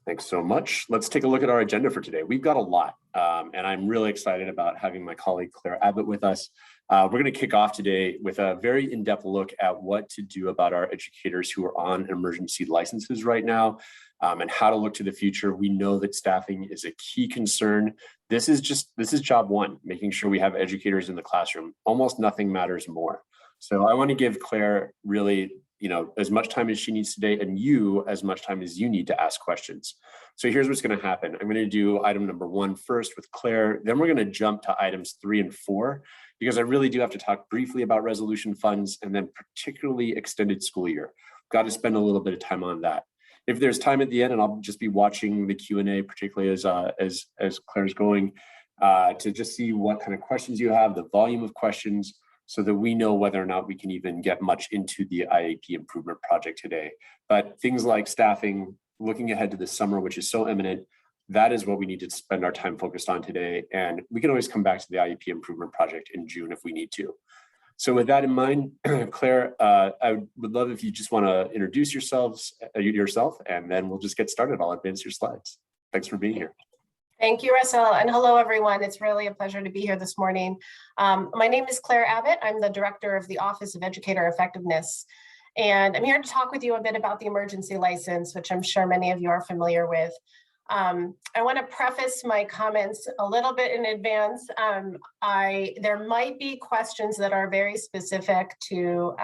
Thanks so much. Let's take a look at our agenda for today. We've got a lot, and I'm really excited about having my colleague Claire Abbott with us. We're going to kick off today with a very in-depth look at what to do about our educators who are on emergency licenses right now, and how to look to the future. We know that staffing is a key concern. This is job one, making sure we have educators in the classroom. Almost nothing matters more. So I want to give Claire really, as much time as she needs today, and you as much time as you need to ask questions. So here's what's going to happen. I'm going to do item number 1 first with Claire. Then we're going to jump to items 3 and 4, because I really do have to talk briefly about resolution funds and then particularly extended school year. Got to spend a little bit of time on that. If there's time at the end, and I'll just be watching the Q&A, particularly as Claire's going, to just see what kind of questions you have, the volume of questions, so that we know whether or not we can even get much into the IEP Improvement Project today. But things like staffing, looking ahead to the summer, which is so imminent, that is what we need to spend our time focused on today. And we can always come back to the IEP Improvement Project in June if we need to. So with that in mind, Claire, I would love if you just want to introduce yourself, and then we'll just get started. I'll advance your slides. Thanks for being here. Thank you, Russell, and hello, everyone. It's really a pleasure to be here this morning. My name is Claire Abbott. I'm the Director of the Office of Educator Effectiveness, and I'm here to talk with you a bit about the emergency license, which I'm sure many of you are familiar with. I want to preface my comments a little bit in advance. There might be questions that are very specific to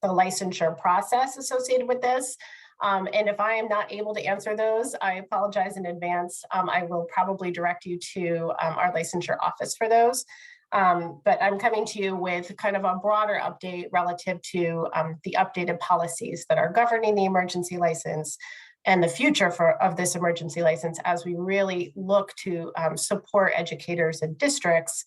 the licensure process associated with this. And if I am not able to answer those, I apologize in advance. I will probably direct you to our licensure office for those. But I'm coming to you with kind of a broader update relative to the updated policies that are governing the emergency license and the future of this emergency license as we really look to support educators and districts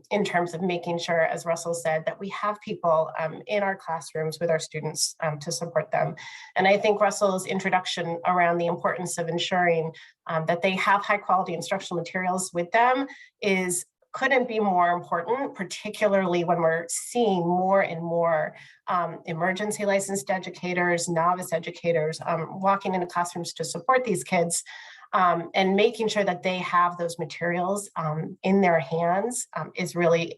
in terms of making sure, as Russell said, that we have people in our classrooms with our students to support them. And I think Russell's introduction around the importance of ensuring that they have high quality instructional materials with them couldn't be more important, particularly when we're seeing more and more emergency licensed educators, novice educators walking into classrooms to support these kids. And making sure that they have those materials in their hands is really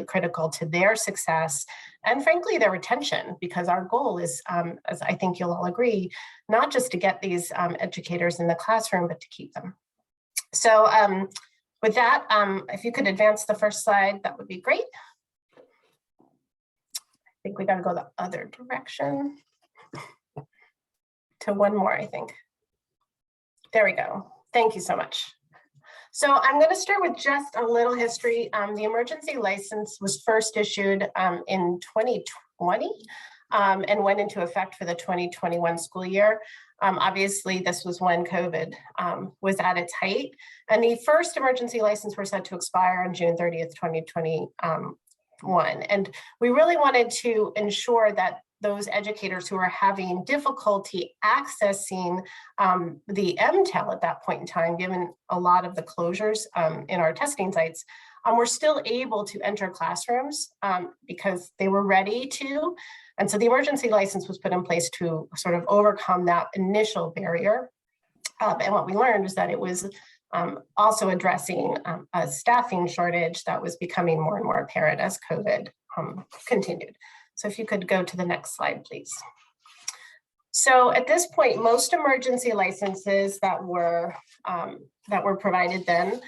critical to their success and frankly their retention, because our goal is, as I think you'll all agree, not just to get these educators in the classroom, but to keep them. So with that, if you could advance the first slide, that would be great. I think we got to go the other direction to one more, I think. There we go. Thank you so much. So I'm going to start with just a little history. The emergency license was first issued in 2020 and went into effect for the 2021 school year. Obviously, this was when COVID was at its height. And the first emergency license were set to expire on June 30th, 2021. And we really wanted to ensure that those educators who are having difficulty accessing the MTEL at that point in time, given a lot of the closures in our testing sites, were still able to enter classrooms because they were ready to. And so the emergency license was put in place to sort of overcome that initial barrier. And what we learned is that it was also addressing a staffing shortage that was becoming more and more apparent as COVID continued. So if you could go to the next slide, please. So at this point, most emergency licenses that were provided then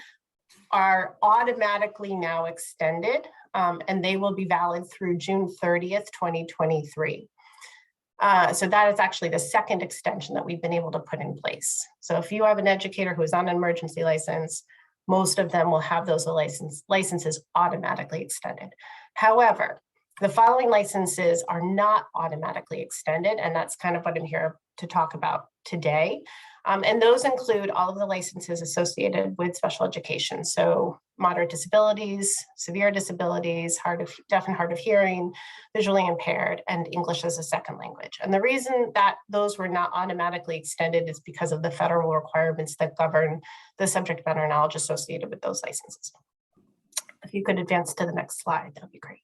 are automatically now extended, and they will be valid through June 30th, 2023. So that is actually the second extension that we've been able to put in place. So if you have an educator who is on an emergency license, most of them will have those licenses automatically extended. However, the following licenses are not automatically extended, and that's kind of what I'm here to talk about today. And those include all of the licenses associated with special education. So moderate disabilities, severe disabilities, deaf and hard of hearing, visually impaired, and English as a second language. And the reason that those were not automatically extended is because of the federal requirements that govern the subject matter knowledge associated with those licenses. If you could advance to the next slide, that would be great.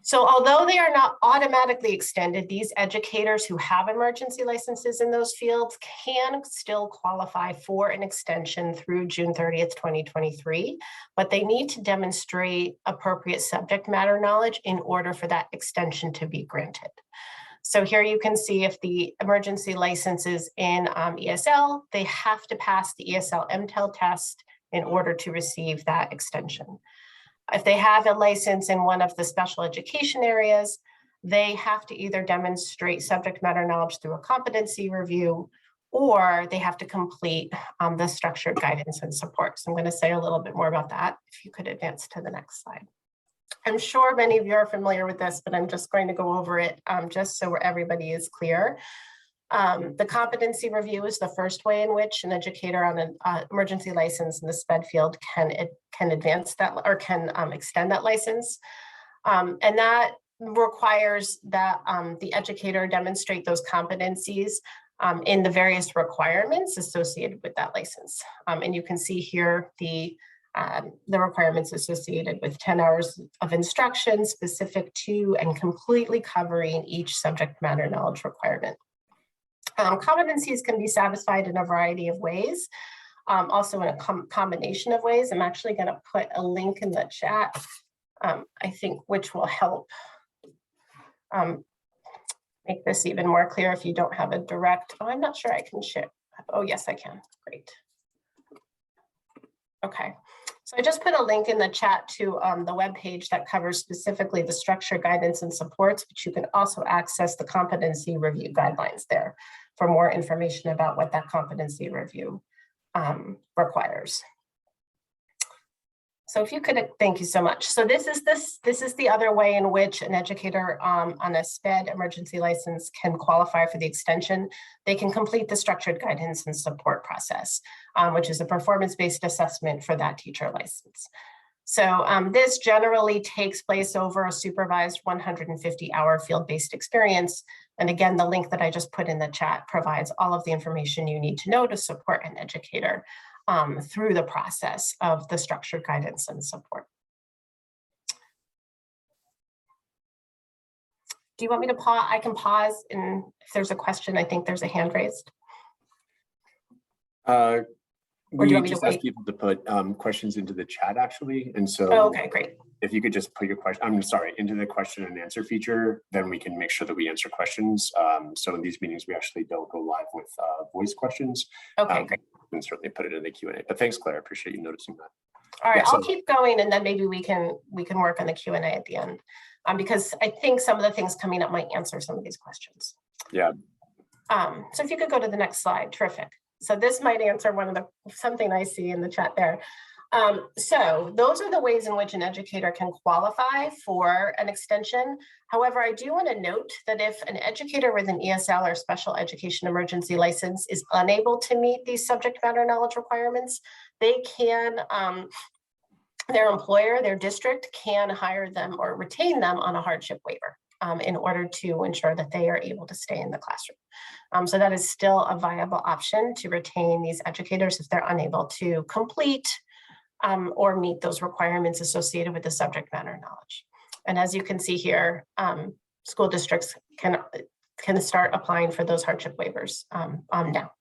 So although they are not automatically extended, these educators who have emergency licenses in those fields can still qualify for an extension through June 30th, 2023, but they need to demonstrate appropriate subject matter knowledge in order for that extension to be granted. So here you can see if the emergency license is in ESL, they have to pass the ESL MTEL test in order to receive that extension. If they have a license in one of the special education areas, they have to either demonstrate subject matter knowledge through a competency review, or they have to complete the structured guidance and support. So I'm going to say a little bit more about that. If you could advance to the next slide. I'm sure many of you are familiar with this, but I'm just going to go over it just so everybody is clear. The competency review is the first way in which an educator on an emergency license in the SPED field can advance that or can extend that license. And that requires that the educator demonstrate those competencies in the various requirements associated with that license. And you can see here the requirements associated with 10 hours of instruction specific to and completely covering each subject matter knowledge requirement. Competencies can be satisfied in a variety of ways, also in a combination of ways. I'm actually going to put a link in the chat, I think, which will help make this even more clear if you don't have a direct. Oh, I'm not sure I can share. Oh, yes, I can. Great. Okay. So I just put a link in the chat to the webpage that covers specifically the structure, guidance, and supports, but you can also access the competency review guidelines there for more information about what that competency review requires. So if you could, thank you so much. So this is the other way in which an educator on a SPED emergency license can qualify for the extension. They can complete the structured guidance and support process, which is a performance-based assessment for that teacher license. So this generally takes place over a supervised 150-hour field-based experience. And again, the link that I just put in the chat provides all of the information you need to know to support an educator through the process of the structured guidance and support. Do you want me to pause? I can pause, and if there's a question, I think there's a hand raised. We just ask people to put questions into the chat, actually. And so okay, great. If you could just put your question, I'm sorry, into the question and answer feature, then we can make sure that we answer questions. So in these meetings, we actually don't go live with voice questions. Okay, great. We can certainly put it in the Q&A, but thanks, Claire. I appreciate you noticing that. All right, yeah, I'll keep going, and then maybe we can work on the Q&A at the end, because I think some of the things coming up might answer some of these questions. Yeah. So if you could go to the next slide, terrific. So this might answer something I see in the chat there. So those are the ways in which an educator can qualify for an extension. However, I do want to note that if an educator with an ESL or special education emergency license is unable to meet these subject matter knowledge requirements, they can, their employer, their district can hire them or retain them on a hardship waiver in order to ensure that they are able to stay in the classroom. So that is still a viable option to retain these educators if they're unable to complete or meet those requirements associated with the subject matter knowledge. And as you can see here, school districts can start applying for those hardship waivers now.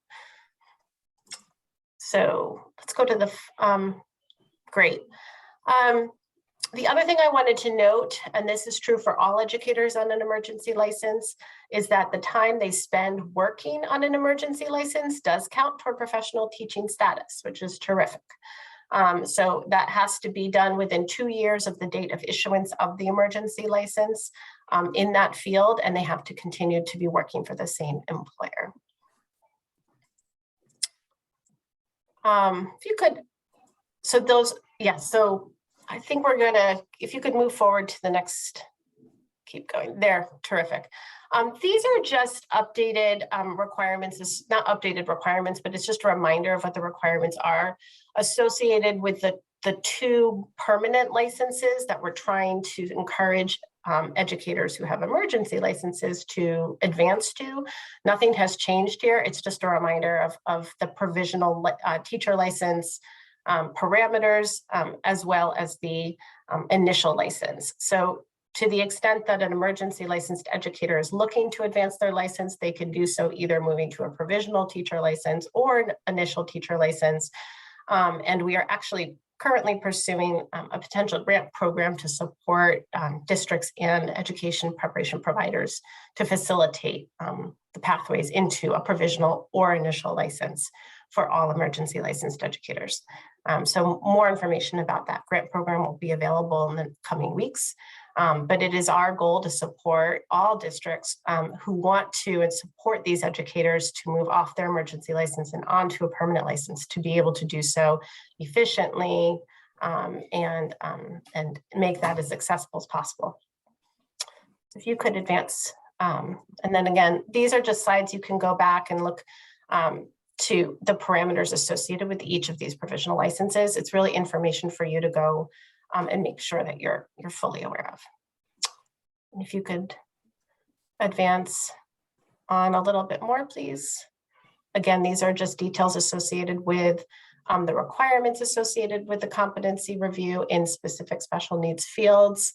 So let's go to the, great. The other thing I wanted to note, and this is true for all educators on an emergency license, is that the time they spend working on an emergency license does count toward professional teaching status, which is terrific. So that has to be done within 2 years of the date of issuance of the emergency license in that field, and they have to continue to be working for the same employer. If you could, so those, yeah, so I think we're gonna, if you could move forward to the next, keep going there, terrific. These are just updated requirements. It's not updated requirements, but it's just a reminder of what the requirements are associated with the 2 permanent licenses that we're trying to encourage educators who have emergency licenses to advance to. Nothing has changed here. It's just a reminder of the provisional teacher license parameters as well as the initial license. So To the extent that an emergency licensed educator is looking to advance their license, they can do so either moving to a provisional teacher license or an initial teacher license. And we are actually currently pursuing a potential grant program to support districts and education preparation providers to facilitate the pathways into a provisional or initial license for all emergency licensed educators. So more information about that grant program will be available in the coming weeks. But it is our goal to support all districts who want to and support these educators to move off their emergency license and onto a permanent license, to be able to do so efficiently and make that as accessible as possible. If you could advance. And then again, these are just slides you can go back and look to the parameters associated with each of these provisional licenses. It's really information for you to go and make sure that you're fully aware of. And if you could advance on a little bit more, please. Again, these are just details associated with the requirements associated with the competency review in specific special needs fields.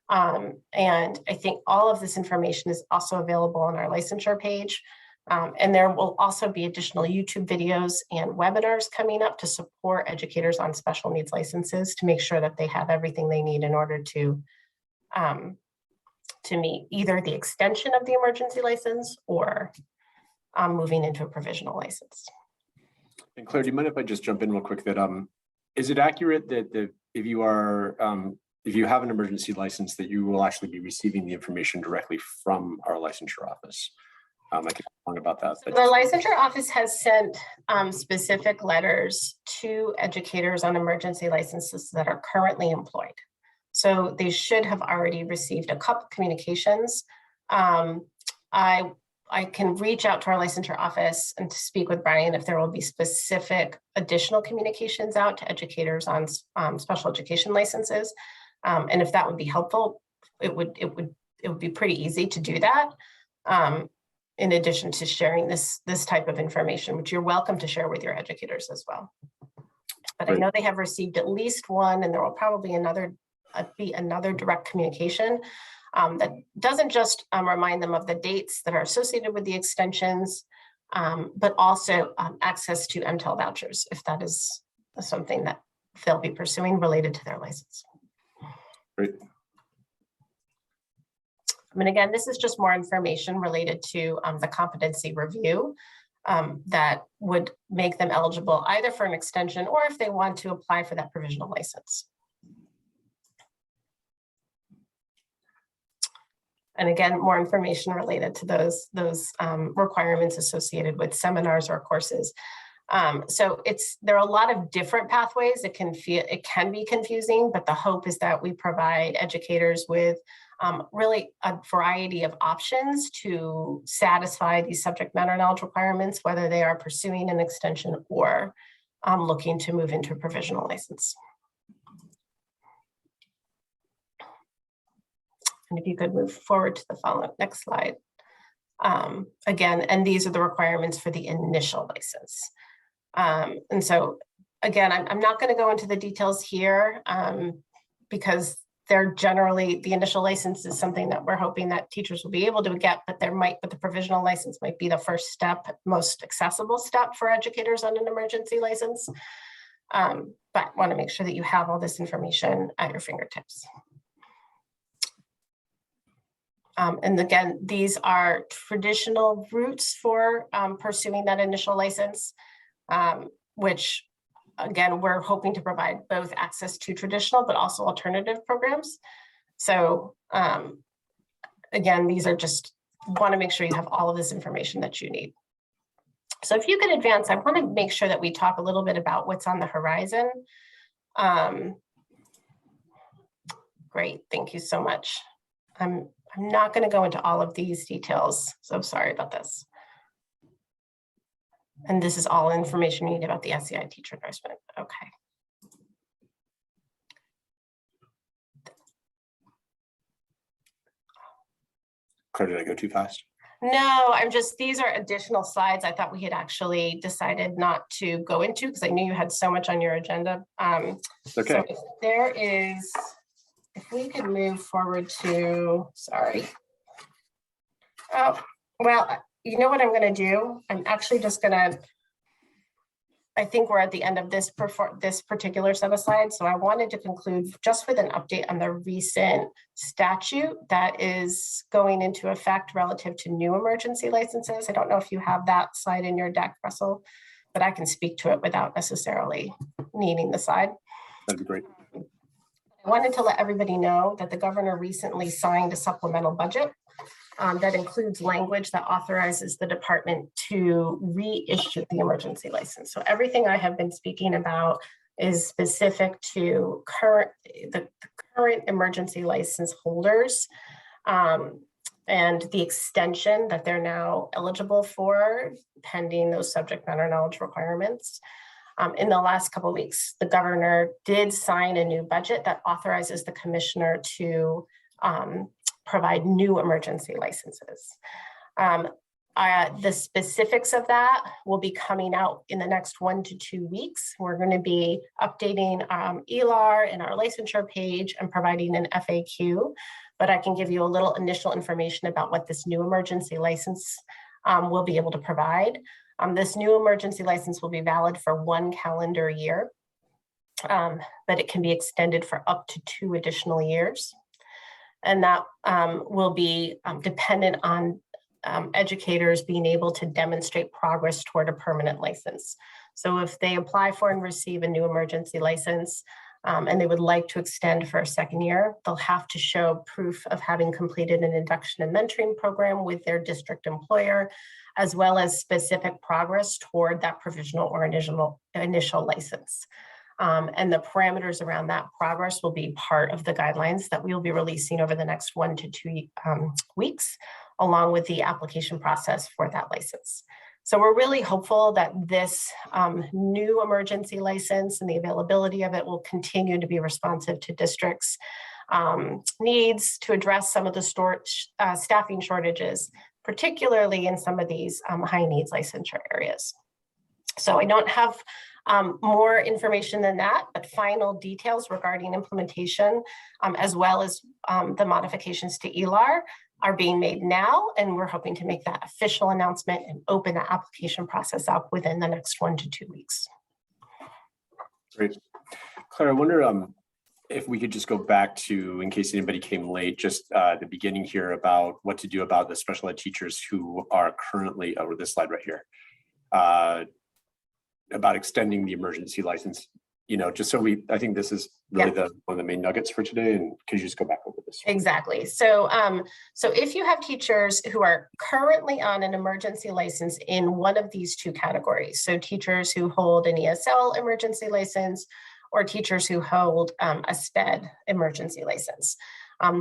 And I think all of this information is also available on our licensure page. And there will also be additional YouTube videos and webinars coming up to support educators on special needs licenses, to make sure that they have everything they need in order to meet either the extension of the emergency license or moving into a provisional license. And Claire, do you mind if I just jump in real quick that is it accurate that if you are if you have an emergency license, that you will actually be receiving the information directly from our licensure office? I can talk about that. The licensure office has sent specific letters to educators on emergency licenses that are currently employed. So they should have already received a couple communications. I can reach out to our licensure office and to speak with Brian if there will be specific additional communications out to educators on special education licenses. And if that would be helpful, it would be pretty easy to do that. In addition to sharing this type of information, which you're welcome to share with your educators as well. But I know they have received at least one, and there will probably be another direct communication that doesn't just remind them of the dates that are associated with the extensions, but also access to MTEL vouchers, if that is something that they'll be pursuing related to their license. Great. I mean, again, this is just more information related to the competency review that would make them eligible either for an extension or if they want to apply for that provisional license. And again, more information related to those requirements associated with seminars or courses. So there are a lot of different pathways. It can be confusing, but the hope is that we provide educators with really a variety of options to satisfy these subject matter knowledge requirements, whether they are pursuing an extension or looking to move into a provisional license. And if you could move forward to the following next slide. Again, and these are the requirements for the initial license. And so again, I'm not going to go into the details here because they're generally, the initial license is something that we're hoping that teachers will be able to get, but the provisional license might be the first step, most accessible step for educators on an emergency license. But want to make sure that you have all this information at your fingertips. And again, these are traditional routes for pursuing that initial license, which again, we're hoping to provide both access to traditional, but also alternative programs. So again, these are just, want to make sure you have all of this information that you need. So if you could advance, I want to make sure that we talk a little bit about what's on the horizon. Great, thank you so much. I'm not going to go into all of these details, so sorry about this. And this is all information you need about the SEI teacher endorsement. Okay. Claire, did I go too fast? No, these are additional slides I thought we had actually decided not to go into because I knew you had so much on your agenda. Okay. So if there is if we could move forward to, sorry. Oh, well, you know what I'm going to do? I'm actually just going to, I think we're at the end of this particular set of slides. So I wanted to conclude just with an update on the recent statute that is going into effect relative to new emergency licenses. I don't know if you have that slide in your deck, Russell, but I can speak to it without necessarily needing the slide. That'd be great. I wanted to let everybody know that the governor recently signed a supplemental budget that includes language that authorizes the department to reissue the emergency license. So everything I have been speaking about is specific to the current emergency license holders and the extension that they're now eligible for pending those subject matter knowledge requirements. In the last couple of weeks, the governor did sign a new budget that authorizes the commissioner to provide new emergency licenses. The specifics of that will be coming out in the next 1 to 2 weeks. We're going to be updating ELAR and our licensure page and providing an FAQ, but I can give you a little initial information about what this new emergency license will be able to provide. This new emergency license will be valid for 1 calendar year, but it can be extended for up to 2 additional years. And that will be dependent on educators being able to demonstrate progress toward a permanent license. So if they apply for and receive a new emergency license and they would like to extend for a 2nd year, they'll have to show proof of having completed an induction and mentoring program with their district employer, as well as specific progress toward that provisional or initial license. And the parameters around that progress will be part of the guidelines that we will be releasing over the next 1 to 2 weeks, along with the application process for that license. So we're really hopeful that this new emergency license and the availability of it will continue to be responsive to districts' needs to address some of the staffing shortages, particularly in some of these high needs licensure areas. So I don't have more information than that, but final details regarding implementation, as well as the modifications to ELAR are being made now, and we're hoping to make that official announcement and open the application process up within the next 1 to 2 weeks. Great. Claire, I wonder if we could just go back to, in case anybody came late, just the beginning here about what to do about the special ed teachers who are currently, over this slide right here, about extending the emergency license, just so I think this is really one of the main nuggets for today. And could you just go back over this? Exactly. So, so if you have teachers who are currently on an emergency license in one of these 2 categories, so teachers who hold an ESL emergency license or teachers who hold a SPED emergency license,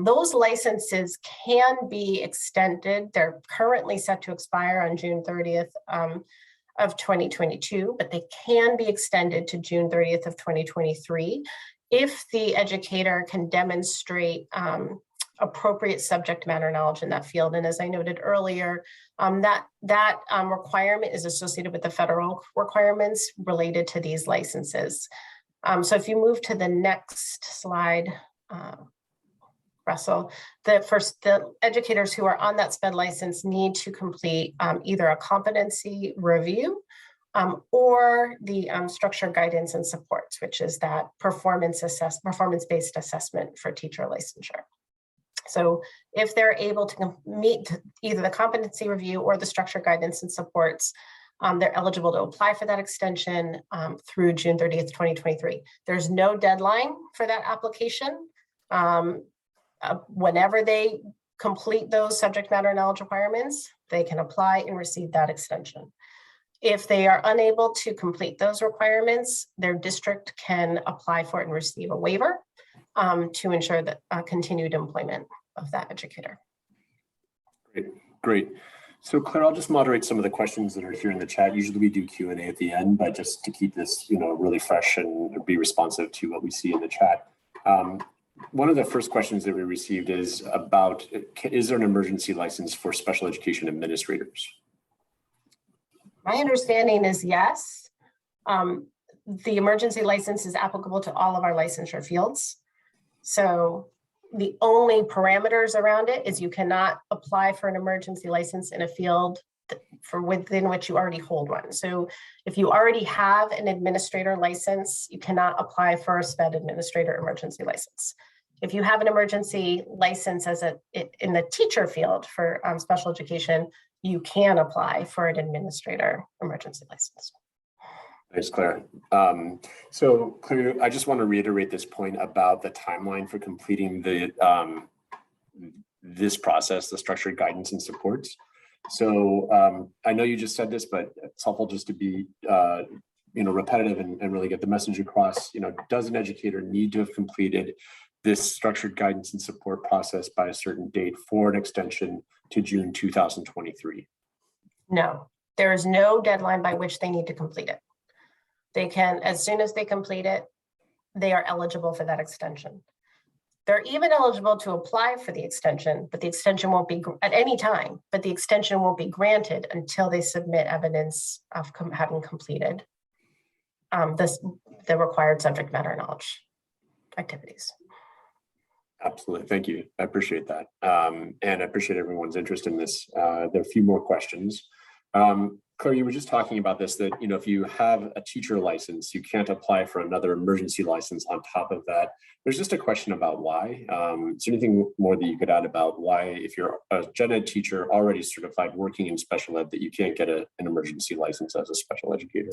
those licenses can be extended. They're currently set to expire on June 30th. Of 2022, but they can be extended to June 30th of 2023 if the educator can demonstrate appropriate subject matter knowledge in that field. And as I noted earlier, that requirement is associated with the federal requirements related to these licenses. So if you move to the next slide, Russell, the educators who are on that SPED license need to complete either a competency review or the structure guidance and supports, which is that performance-based assessment for teacher licensure. So if they're able to meet either the competency review or the structure guidance and supports, they're eligible to apply for that extension through June 30th, 2023. There's no deadline for that application. Whenever they complete those subject matter knowledge requirements, they can apply and receive that extension. If they are unable to complete those requirements, their district can apply for it and receive a waiver to ensure that continued employment of that educator. Great. So Claire, I'll just moderate some of the questions that are here in the chat. Usually we do Q&A at the end, but just to keep this, really fresh and be responsive to what we see in the chat. One of the first questions that we received is about, is there an emergency license for special education administrators? My understanding is yes. The emergency license is applicable to all of our licensure fields. So the only parameters around it is you cannot apply for an emergency license in a field for within which you already hold one. So if you already have an administrator license, you cannot apply for a SPED administrator emergency license. If you have an emergency license in the teacher field for special education, you can apply for an administrator emergency license. Thanks, Claire. So Claire, I just want to reiterate this point about the timeline for completing the this process, the structured guidance and supports. So I know you just said this, but it's helpful just to be repetitive and really get the message across. Does an educator need to have completed this structured guidance and support process by a certain date for an extension to June 2023? No, there is no deadline by which they need to complete it. They can, as soon as they complete it, they are eligible for that extension. They're even eligible to apply for the extension, but the extension won't be at any time, but the extension won't be granted until they submit evidence of having completed the required subject matter knowledge activities. Absolutely. Thank you. I appreciate that. And I appreciate everyone's interest in this. There are a few more questions. Claire, you were just talking about this, that if you have a teacher license, you can't apply for another emergency license on top of that. There's just a question about why. Is there anything more that you could add about why, if you're a gen ed teacher already certified working in special ed, that you can't get an emergency license as a special educator?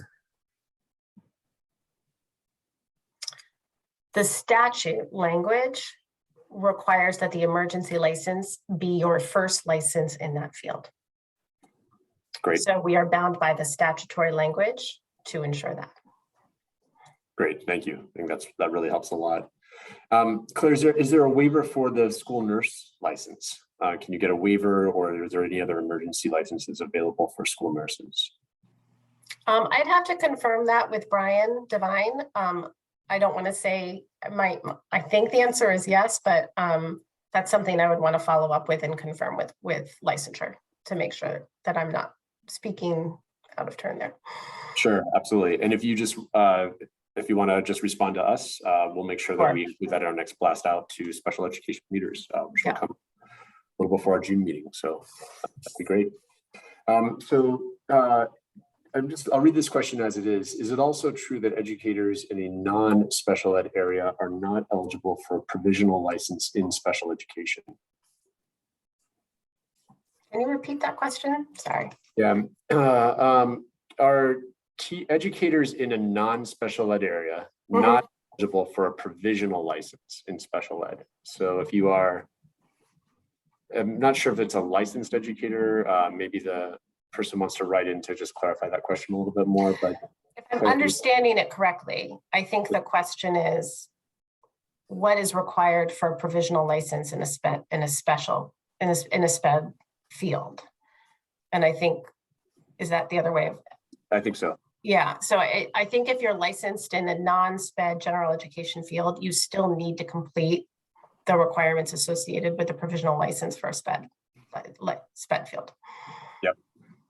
The statute language requires that the emergency license be your first license in that field. Great. So we are bound by the statutory language to ensure that. Great, thank you. I think that really helps a lot. Claire, is there a waiver for the school nurse license? Can you get a waiver, or is there any other emergency licenses available for school nurses? I'd have to confirm that with Brian Devine. I don't want to say, I think the answer is yes, but that's something I would want to follow up with and confirm with licensure to make sure that I'm not speaking out of turn there. Sure, absolutely. And if you just, if you want to just respond to us, we'll make sure that we include that in our next blast out to special education leaders, which will come a little before our June meeting. So that'd be great. I'll read this question as it is. Is it also true that educators in a non-special ed area are not eligible for a provisional license in special education? Can you repeat that question? Sorry. Yeah. Are educators in a non-special ed area not eligible for a provisional license in special ed? So if you are, I'm not sure if it's a licensed educator, maybe the person wants to write in to just clarify that question a little bit more. But if I'm understanding it correctly, I think the question is, what is required for a provisional license in a SPED field? And I think, is that the other way of? I think so. Yeah, so I think if you're licensed in a non-SPED general education field, you still need to complete the requirements associated with the provisional license for a SPED field.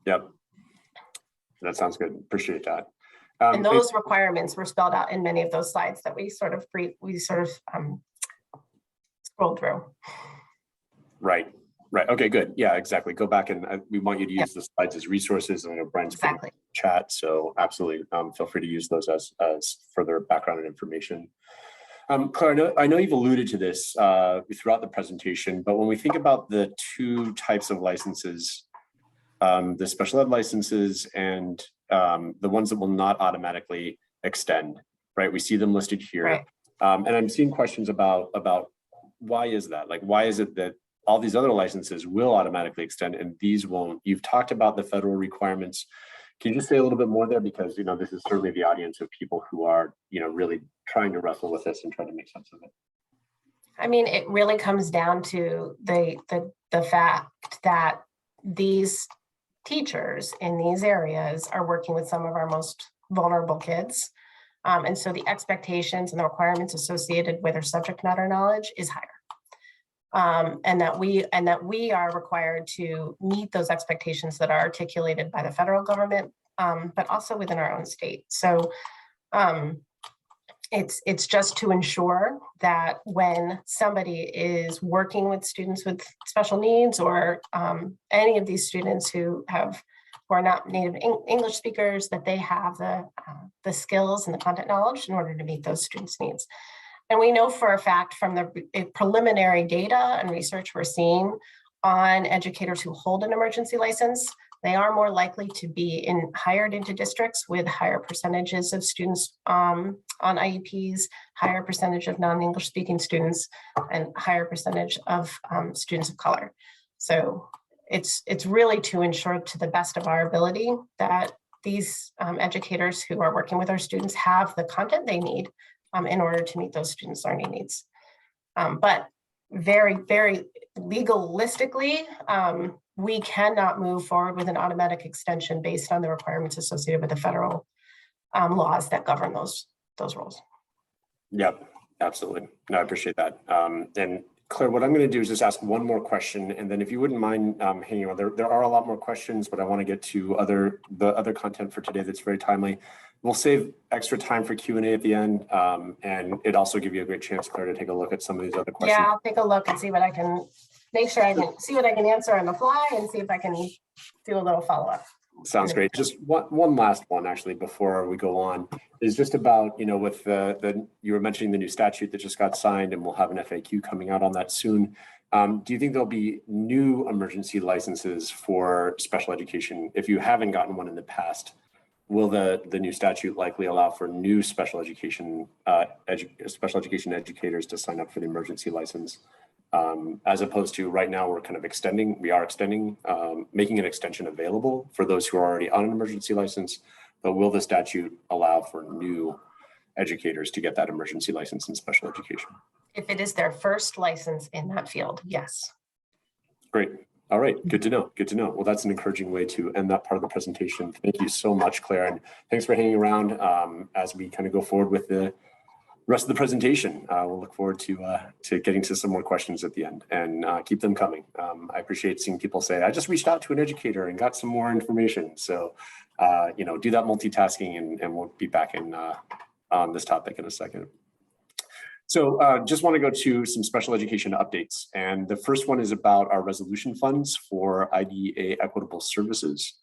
Yep. That sounds good. Appreciate that. And those requirements were spelled out in many of those slides that we sort of scrolled through. Right. Okay, good. Yeah, exactly. Go back and we want you to use the slides as resources. And I know Brian's put in the chat, so absolutely feel free to use those as further background and information. Claire, I know you've alluded to this throughout the presentation, but when we think about the two types of licenses, the special ed licenses and the ones that will not automatically extend, right? We see them listed here. Right. And I'm seeing questions about why is that? Like, why is it that all these other licenses will automatically extend and these won't? You've talked about the federal requirements. Can you just say a little bit more there? Because, this is certainly the audience of people who are, really trying to wrestle with this and try to make sense of it. I mean, it really comes down to the fact that these teachers in these areas are working with some of our most vulnerable kids. And so the expectations and the requirements associated with their subject matter knowledge is higher. And that we are required to meet those expectations that are articulated by the federal government, but also within our own state. So It's just to ensure that when somebody is working with students with special needs, or any of these students who are not native English speakers, that they have the skills and the content knowledge in order to meet those students' needs. And we know for a fact from the preliminary data and research we're seeing on educators who hold an emergency license, they are more likely to be hired into districts with higher percentages of students on IEPs, higher percentage of non-English speaking students, and higher percentage of students of color. So it's really to ensure to the best of our ability that these educators who are working with our students have the content they need in order to meet those students' learning needs. But very, very legalistically, we cannot move forward with an automatic extension based on the requirements associated with the federal laws that govern those roles. Yep, absolutely. No, I appreciate that. And Claire, what I'm going to do is just ask one more question, and then if you wouldn't mind hanging on, there are a lot more questions, but I want to get to the other content for today that's very timely. We'll save extra time for Q&A at the end, and it also give you a great chance, Claire, to take a look at some of these other questions. Yeah, I'll take a look and see what I can, make sure I can see what I can answer on the fly, and see if I can do a little follow-up. Sounds great. Just one last one, actually, before we go on, is just about, with you were mentioning the new statute that just got signed, and we'll have an FAQ coming out on that soon. Do you think there'll be new emergency licenses for special education? If you haven't gotten one in the past, will the new statute likely allow for new special education educators to sign up for the emergency license? As opposed to right now, we are extending, making an extension available for those who are already on an emergency license, but will the statute allow for new educators to get that emergency license in special education? If it is their first license in that field, yes. Great. All right. Good to know. Good to know. Well, that's an encouraging way to end that part of the presentation. Thank you so much, Claire. And thanks for hanging around as we go forward with the rest of the presentation. We'll look forward to getting to some more questions at the end, and keep them coming. I appreciate seeing people say, I just reached out to an educator and got some more information. So, do that multitasking, and we'll be back on this topic in a second. So just want to go to some special education updates. And the first one is about our resolution funds for IDEA Equitable Services.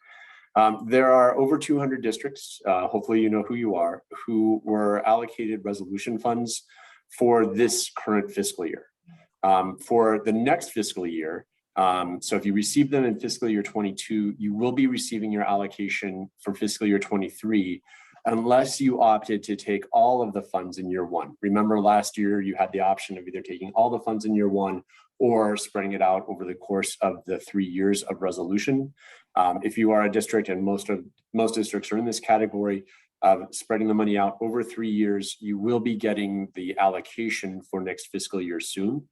There are over 200 districts, hopefully you know who you are, who were allocated resolution funds for this current fiscal year. For the next fiscal year, so if you receive them in fiscal year 22, you will be receiving your allocation for fiscal year 23, unless you opted to take all of the funds in year one. Remember last year, you had the option of either taking all the funds in year one or spreading it out over the course of the 3 years of resolution. If you are a district, and most districts are in this category of spreading the money out over 3 years, you will be getting the allocation for next fiscal year soon.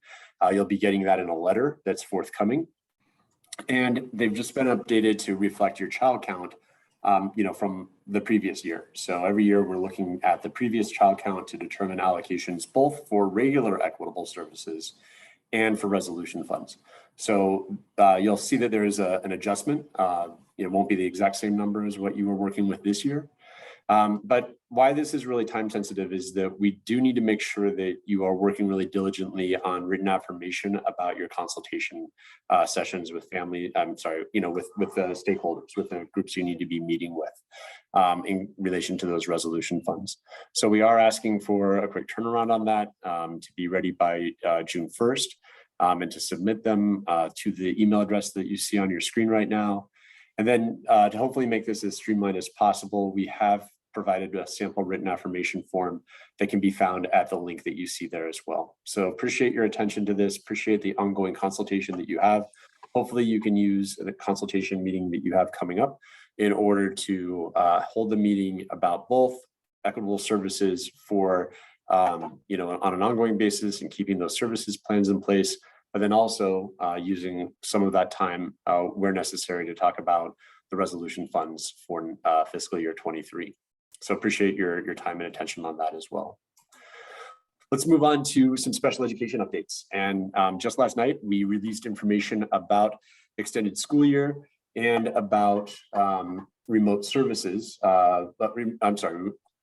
You'll be getting that in a letter that's forthcoming. And they've just been updated to reflect your child count from the previous year. So every year we're looking at the previous child count to determine allocations, both for regular equitable services and for resolution funds. So you'll see that there is an adjustment. It won't be the exact same number as what you were working with this year. But why this is really time sensitive is that we do need to make sure that you are working really diligently on written affirmation about your consultation sessions with with the stakeholders, with the groups you need to be meeting with in relation to those resolution funds. So we are asking for a quick turnaround on that to be ready by June 1st and to submit them to the email address that you see on your screen right now. And then to hopefully make this as streamlined as possible, we have provided a sample written affirmation form that can be found at the link that you see there as well. So appreciate your attention to this, appreciate the ongoing consultation that you have. Hopefully you can use the consultation meeting that you have coming up in order to hold the meeting about both equitable services for on an ongoing basis and keeping those services plans in place, but then also using some of that time where necessary to talk about the resolution funds for fiscal year 23. So appreciate your time and attention on that as well. Let's move on to some special education updates. And just last night, we released information about extended school year and about remote services,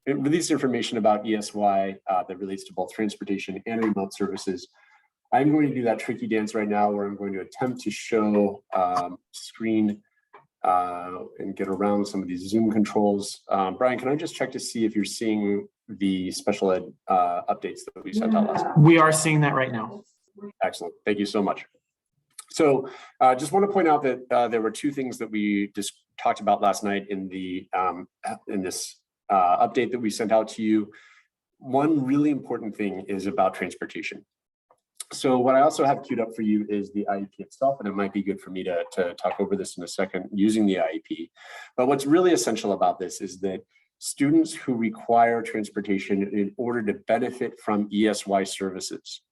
it released information about ESY that relates to both transportation and remote services. I'm going to do that tricky dance right now where I'm going to attempt to show screen and get around some of these Zoom controls. Brian, can I just check to see if you're seeing the special ed updates that we sent out last night? We are seeing that right now. Excellent. Thank you so much. So just want to point out that there were two things that we just talked about last night in the in this update that we sent out to you. One really important thing is about transportation. So what I also have queued up for you is the IEP itself, and it might be good for me to talk over this in a second using the IEP. But what's really essential about this is that students who require transportation in order to benefit from ESY services,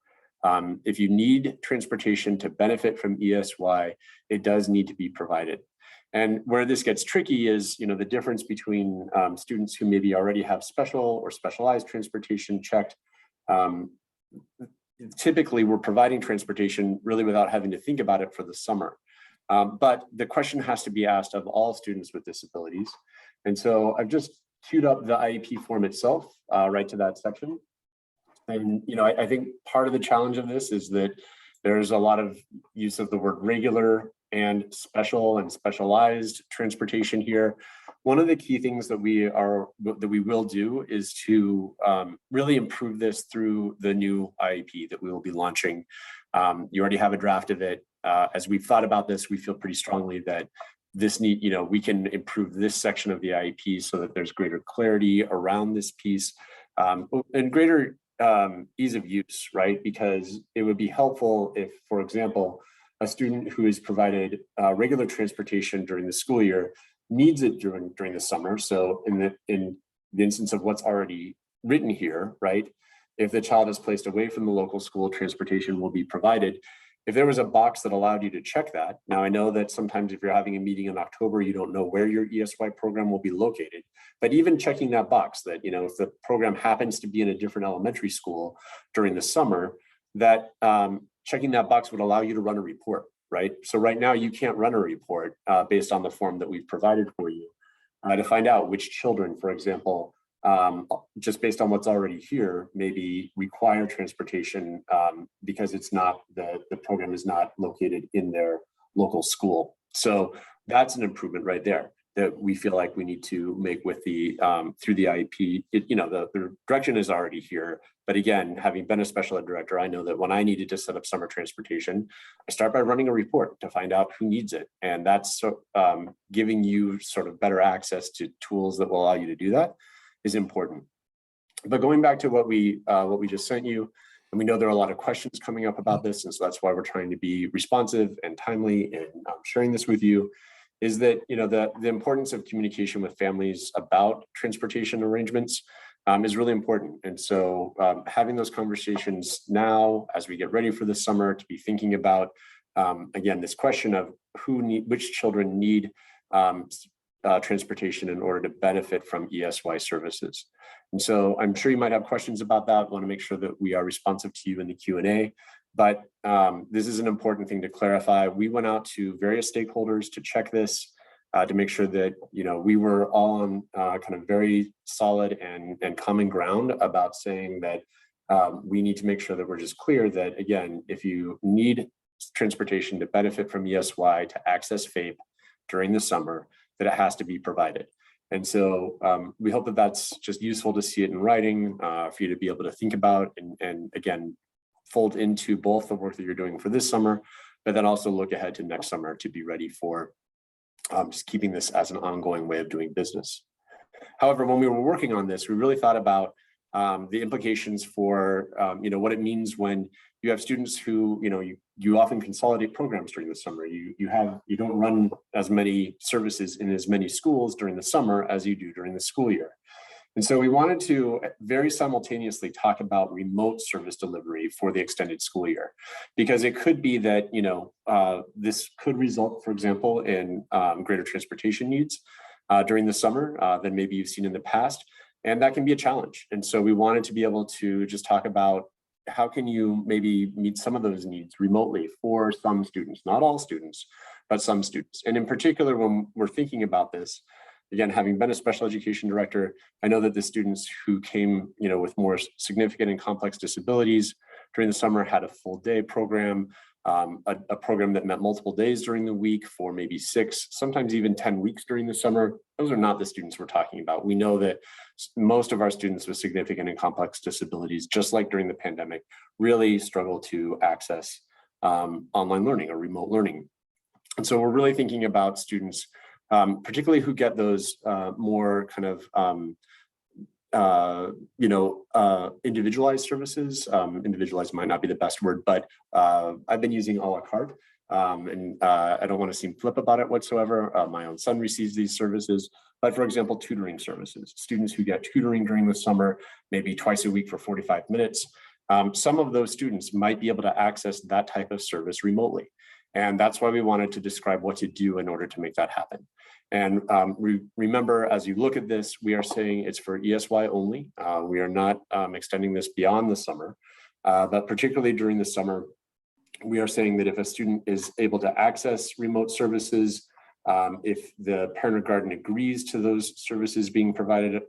if you need transportation to benefit from ESY, it does need to be provided. And where this gets tricky is, the difference between students who maybe already have special or specialized transportation checked. Typically, we're providing transportation really without having to think about it for the summer. But the question has to be asked of all students with disabilities. And so I've just queued up the IEP form itself right to that section. And, I think part of the challenge of this is that there's a lot of use of the word regular and special and specialized transportation here. One of the key things that we will do is to really improve this through the new IEP that we will be launching. You already have a draft of it. As we've thought about this, we feel pretty strongly that we can improve this section of the IEP so that there's greater clarity around this piece and greater ease of use, right? Because it would be helpful if, for example, a student who is provided regular transportation during the school year needs it during the summer. So in the instance of what's already written here, right? If the child is placed away from the local school, transportation will be provided. If there was a box that allowed you to check that, now I know that sometimes if you're having a meeting in October, you don't know where your ESY program will be located, but even checking that box that, if the program happens to be in a different elementary school during the summer, that checking that box would allow you to run a report, right? So right now you can't run a report based on the form that we've provided for you to find out which children, for example, just based on what's already here, maybe require transportation because it's not the program is not located in their local school. So that's an improvement right there that we feel like we need to make with the through the IEP. The direction is already here, but again, having been a special ed director, I know that when I needed to set up summer transportation, I start by running a report to find out who needs it, and that's giving you sort of better access to tools that will allow you to do that is important. But going back to what we just sent you, and we know there are a lot of questions coming up about this, and so that's why we're trying to be responsive and timely in sharing this with you, is that the importance of communication with families about transportation arrangements is really important. And so having those conversations now as we get ready for the summer, to be thinking about again this question of which children need transportation in order to benefit from ESY services. And so I'm sure you might have questions about that. I want to make sure that we are responsive to you in the Q&A, but this is an important thing to clarify. We went out to various stakeholders to check this, to make sure that we were all on kind of very solid and common ground about saying that we need to make sure that we're just clear that, again, if you need transportation to benefit from ESY to access FAPE during the summer, that it has to be provided. And so we hope that that's just useful to see it in writing for you to be able to think about and again, fold into both the work that you're doing for this summer, but then also look ahead to next summer to be ready for just keeping this as an ongoing way of doing business. However, when we were working on this, we really thought about the implications for what it means when you have students who you often consolidate programs during the summer. You don't run as many services in as many schools during the summer as you do during the school year. And so we wanted to very simultaneously talk about remote service delivery for the extended school year, because it could be that this could result, for example, in greater transportation needs during the summer than maybe you've seen in the past. And that can be a challenge. And so we wanted to be able to just talk about how can you maybe meet some of those needs remotely for some students, not all students, but some students. And in particular, when we're thinking about this, again, having been a special education director, I know that the students who came, with more significant and complex disabilities during the summer had a full day program, a program that met multiple days during the week for maybe 6, sometimes even 10 weeks during the summer. Those are not the students we're talking about. We know that most of our students with significant and complex disabilities, just like during the pandemic, really struggle to access online learning or remote learning. And so we're really thinking about students, particularly who get those more kind of individualized services. Individualized might not be the best word, but I've been using a la carte, and I don't want to seem flip about it whatsoever. My own son receives these services, but for example, tutoring services, students who get tutoring during the summer, maybe twice a week for 45 minutes. Some of those students might be able to access that type of service remotely. And that's why we wanted to describe what to do in order to make that happen. And remember, as you look at this, we are saying it's for ESY only. We are not extending this beyond the summer, but particularly during the summer, we are saying that if a student is able to access remote services, if the parent or guardian agrees to those services being provided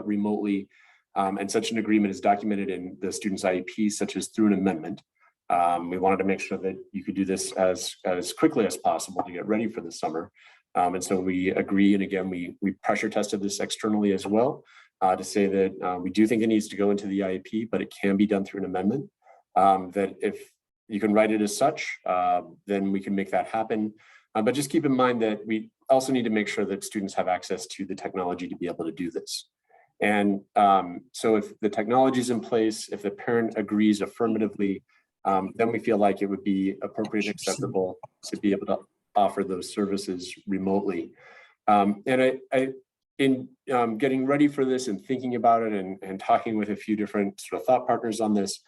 remotely, and such an agreement is documented in the student's IEP, such as through an amendment. We wanted to make sure that you could do this as quickly as possible to get ready for the summer. And so we agree, and again, we pressure tested this externally as well to say that we do think it needs to go into the IEP, but it can be done through an amendment. That if you can write it as such, then we can make that happen. But just keep in mind that we also need to make sure that students have access to the technology to be able to do this. And so if the technology is in place, if the parent agrees affirmatively, then we feel like it would be appropriate and acceptable to be able to offer those services remotely. And in getting ready for this and thinking about it and talking with a few different sort of thought partners on this,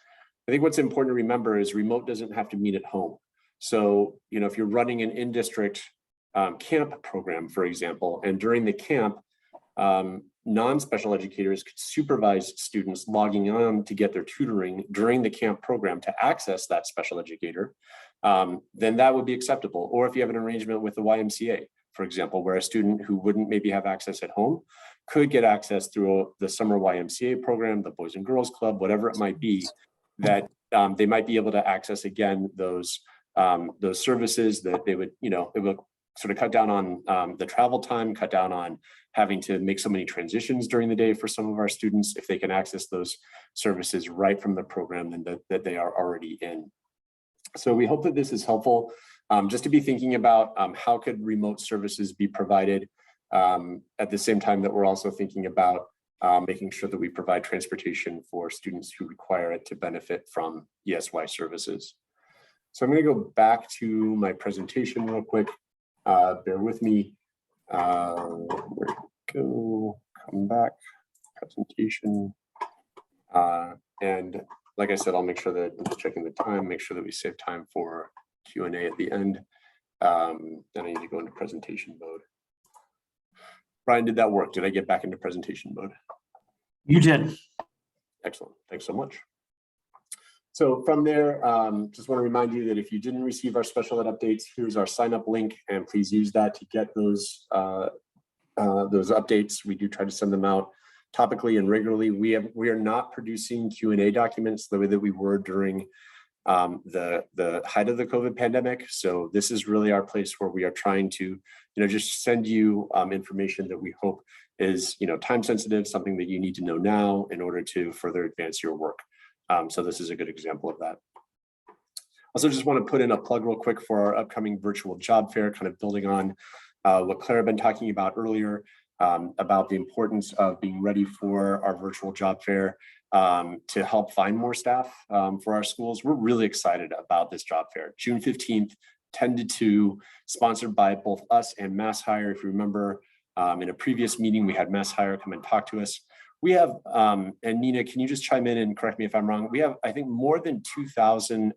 I think what's important to remember is remote doesn't have to mean at home. So, if you're running an in-district camp program, for example, and during the camp, non-special educators could supervise students logging on to get their tutoring during the camp program to access that special educator, then that would be acceptable. Or if you have an arrangement with the YMCA, for example, where a student who wouldn't maybe have access at home could get access through the summer YMCA program, the Boys and Girls Club, whatever it might be, that they might be able to access again those services that they would, it would sort of cut down on the travel time, cut down on having to make so many transitions during the day for some of our students if they can access those services right from the program and that they are already in. So we hope that this is helpful, just to be thinking about how could remote services be provided at the same time that we're also thinking about making sure that we provide transportation for students who require it to benefit from ESY services. So I'm going to go back to my presentation real quick. Bear with me. Where we go? Come back. Presentation. And like I said, I'll make sure that I'm just checking the time, make sure that we save time for Q&A at the end. Then I need to go into presentation mode. Brian, did that work? Did I get back into presentation mode? You did. Excellent. Thanks so much. So from there, just want to remind you that if you didn't receive our special ed updates, here's our sign up link, and please use that to get those updates. We do try to send them out topically and regularly. We are not producing Q&A documents the way that we were during the height of the COVID pandemic. So this is really our place where we are trying to, just send you information that we hope is, time sensitive, something that you need to know now in order to further advance your work. So this is a good example of that. Also just want to put in a plug real quick for our upcoming virtual job fair, kind of building on what Claire had been talking about earlier, about the importance of being ready for our virtual job fair to help find more staff for our schools. We're really excited about this job fair. June 15th, 10 to 2, sponsored by both us and MassHire. If you remember, in a previous meeting, we had MassHire come and talk to us. We have, and Nina, can you just chime in and correct me if I'm wrong? We have, I think, more than 2,000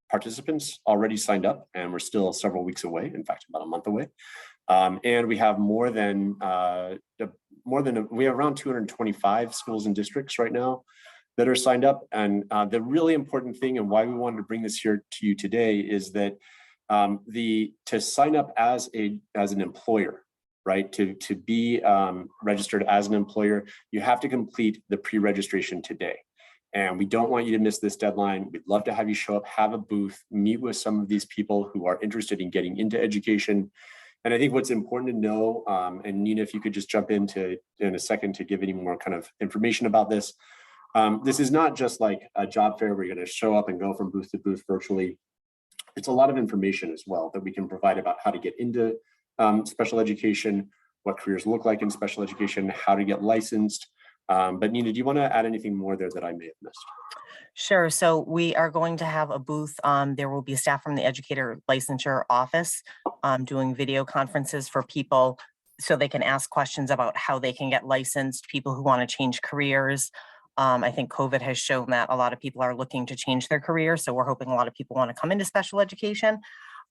participants already signed up, and we're still several weeks away, in fact, about a month away. And we have we have around 225 schools and districts right now that are signed up. And the really important thing and why we wanted to bring this here to you today is that to sign up as an employer right? To be registered as an employer, you have to complete the pre-registration today. And we don't want you to miss this deadline. We'd love to have you show up, have a booth, meet with some of these people who are interested in getting into education. And I think what's important to know, and Nina, if you could just jump in a second to give any more kind of information about this. This is not just like a job fair where you're going to show up and go from booth to booth virtually. It's a lot of information as well that we can provide about how to get into special education, what careers look like in special education, how to get licensed. But Nina, do you want to add anything more there that I may have missed? Sure. So we are going to have a booth. There will be staff from the educator licensure office doing video conferences for people so they can ask questions about how they can get licensed, people who want to change careers. I think COVID has shown that a lot of people are looking to change their career. So we're hoping a lot of people want to come into special education.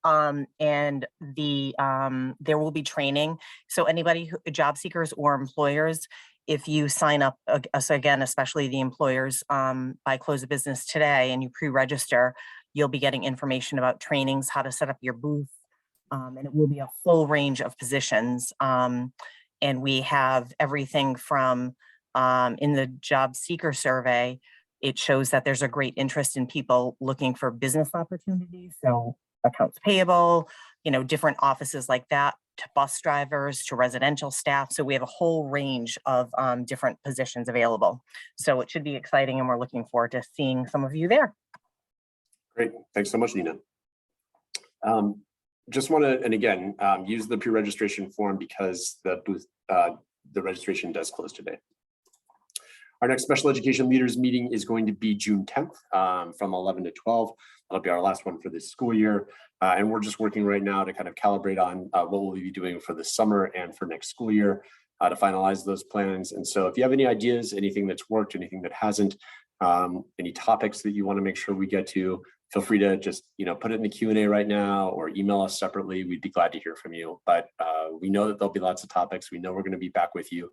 And there will be training. So anybody, job seekers or employers, if you sign up, so again, especially the employers, by close of business today and you pre-register, you'll be getting information about trainings, how to set up your booth, and it will be a full range of positions. And we have everything from, in the job seeker survey, it shows that there's a great interest in people looking for business opportunities. So accounts payable, different offices like that, to bus drivers, to residential staff. So we have a whole range of different positions available. So it should be exciting, and we're looking forward to seeing some of you there. Great. Thanks so much, Nina. Just want to, and again, use the pre-registration form because the booth, the registration does close today. Our next special education leaders meeting is going to be June 10th from 11 to 12. That'll be our last one for this school year. And we're just working right now to kind of calibrate on what we'll be doing for the summer and for next school year to finalize those plans. And so if you have any ideas, anything that's worked, anything that hasn't, any topics that you want to make sure we get to, feel free to just put it in the Q&A right now or email us separately. We'd be glad to hear from you. But we know that there'll be lots of topics. We know we're going to be back with you.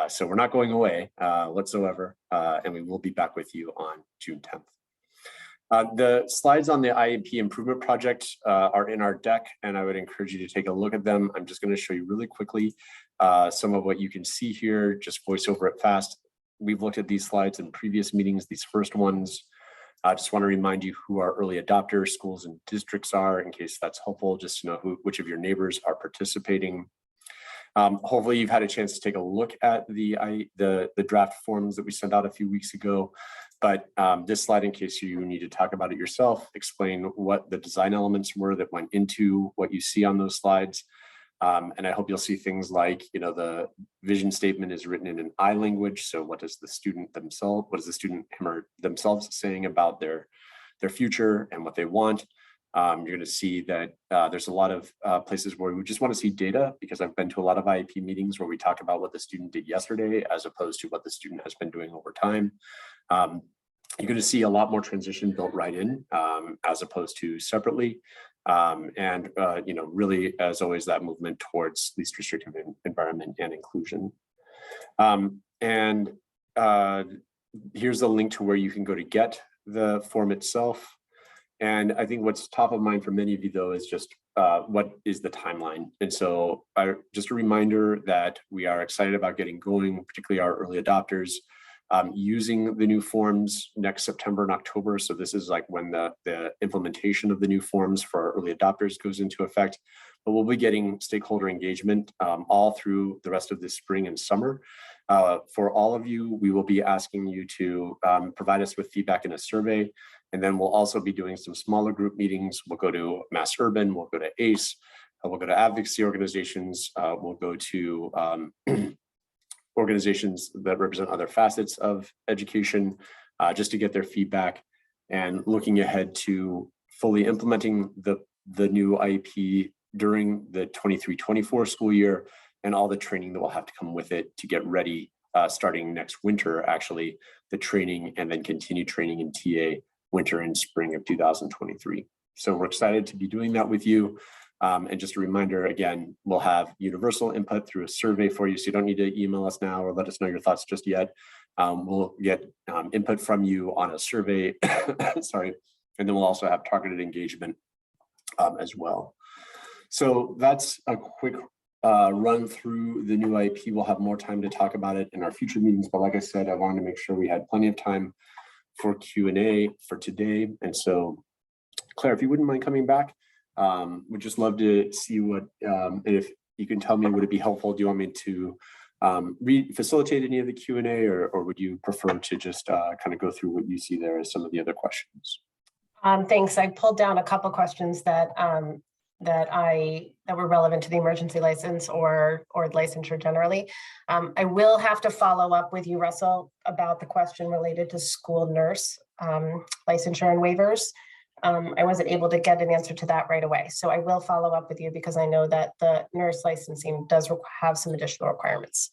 So we're not going away whatsoever. And we will be back with you on June 10th. The slides on the IEP Improvement Project are in our deck, and I would encourage you to take a look at them. I'm just going to show you really quickly some of what you can see here, just voice over it fast. We've looked at these slides in previous meetings, these first ones. I just want to remind you who our early adopter schools and districts are, in case that's helpful, just to know which of your neighbors are participating. Hopefully you've had a chance to take a look at the draft forms that we sent out a few weeks ago. But this slide, in case you need to talk about it yourself, explain what the design elements were that went into what you see on those slides. And I hope you'll see things like, the vision statement is written in an I language. So what does the student themselves saying about their future and what they want? You're going to see that there's a lot of places where we just want to see data, because I've been to a lot of IEP meetings where we talk about what the student did yesterday as opposed to what the student has been doing over time. You're going to see a lot more transition built right in as opposed to separately. Really, as always, that movement towards least restrictive environment and inclusion. Here's a link to where you can go to get the form itself. And I think what's top of mind for many of you, though, is just what is the timeline. And so just a reminder that we are excited about getting going, particularly our early adopters, using the new forms next September and October. So this is like when the implementation of the new forms for our early adopters goes into effect. But we'll be getting stakeholder engagement all through the rest of this spring and summer. For all of you, we will be asking you to provide us with feedback in a survey. And then we'll also be doing some smaller group meetings. We'll go to Mass Urban, we'll go to ACE, we'll go to advocacy organizations, we'll go to organizations that represent other facets of education, just to get their feedback, and looking ahead to fully implementing the new IEP during the 23-24 school year, and all the training that will have to come with it to get ready starting next winter, actually, the training and then continue training in TA winter and spring of 2023. So we're excited to be doing that with you. And just a reminder, again, we'll have universal input through a survey for you. So you don't need to email us now or let us know your thoughts just yet. We'll get input from you on a survey, sorry. And then we'll also have targeted engagement as well. So that's a quick run through the new IEP. We'll have more time to talk about it in our future meetings. But like I said, I wanted to make sure we had plenty of time for Q&A for today. And so, Claire, if you wouldn't mind coming back, we'd just love to see what, and if you can tell me, would it be helpful? Do you want me to facilitate any of the Q&A, or would you prefer to just kind of go through what you see there as some of the other questions? Thanks. I pulled down a couple questions that were relevant to the emergency license or licensure generally. I will have to follow up with you, Russell, about the question related to school nurse licensure and waivers. I wasn't able to get an answer to that right away. So I will follow up with you because I know that the nurse licensing does have some additional requirements.